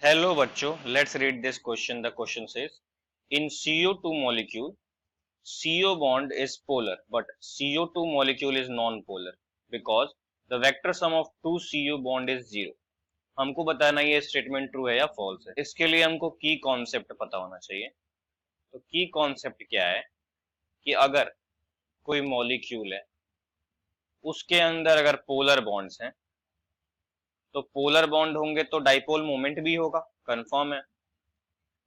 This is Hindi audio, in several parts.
Hello बच्चों, let's read this question. The question says, in CO2 molecule, CO bond is polar, but CO2 molecule is non-polar because the vector sum of two CO bond is 0. हमको बताना ये स्टेटमेंट ट्रू है या फॉल्स है। इसके लिए हमको की कॉन्सेप्ट पता होना चाहिए। तो की कॉन्सेप्ट क्या है कि अगर कोई मॉलिक्यूल है, उसके अंदर अगर पोलर बॉन्ड्स हैं, तो पोलर बॉन्ड होंगे तो डाइपोल मोमेंट भी होगा, कंफर्म है।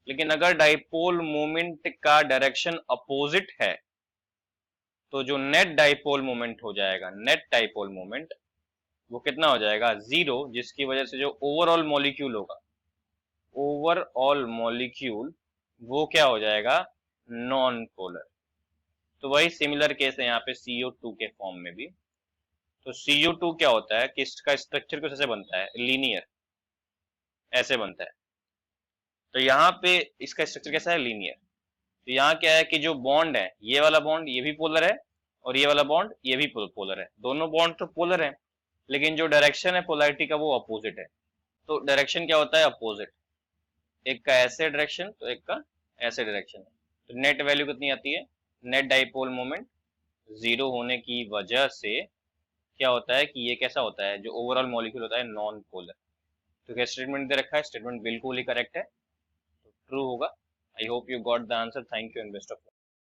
लेकिन अगर डाइपोल मोमेंट का डायरेक्शन अपोजिट है, तो जो नेट डाइपोल मोमेंट हो जाएगा, नेट डाइपोल मोमेंट, वो कितना हो जाएगा? 0, जिसकी वजह से जो ओवरऑल मॉलिक्यूल होगा, ओवरऑल मॉलिक्यूल वो क्या हो जाएगा? Non polar. तो वही सिमिलर केस है यहाँ पे CO2 के फॉर्म में भी। तो CO2 क्या होता है कि इसका स्ट्रक्चर कुछ ऐसे बनता है, लीनियर, ऐसे बनता है। तो यहाँ पे इसका स्ट्रक्चर कैसा है? लीनियर। तो यहाँ क्या है कि जो बॉन्ड है, ये वाला बॉन्ड ये भी पोलर है, और ये वाला बॉन्ड ये भी पोलर है। दोनों बॉन्ड तो पोलर है, लेकिन जो डायरेक्शन है पोलैरिटी का वो अपोजिट है। तो डायरेक्शन क्या होता है? अपोजिट। एक का ऐसे डायरेक्शन तो एक का ऐसे डायरेक्शन। तो नेट वैल्यू कितनी आती है? नेट डाइपोल मोमेंट 0 होने की वजह से क्या होता है कि ये कैसा होता है, जो ओवरऑल मॉलिक्यूल होता है, नॉन पोलर। तो क्या स्टेटमेंट दे रखा है? स्टेटमेंट बिल्कुल ही करेक्ट है, तो ट्रू होगा। I hope you got the answer. Thank you and best of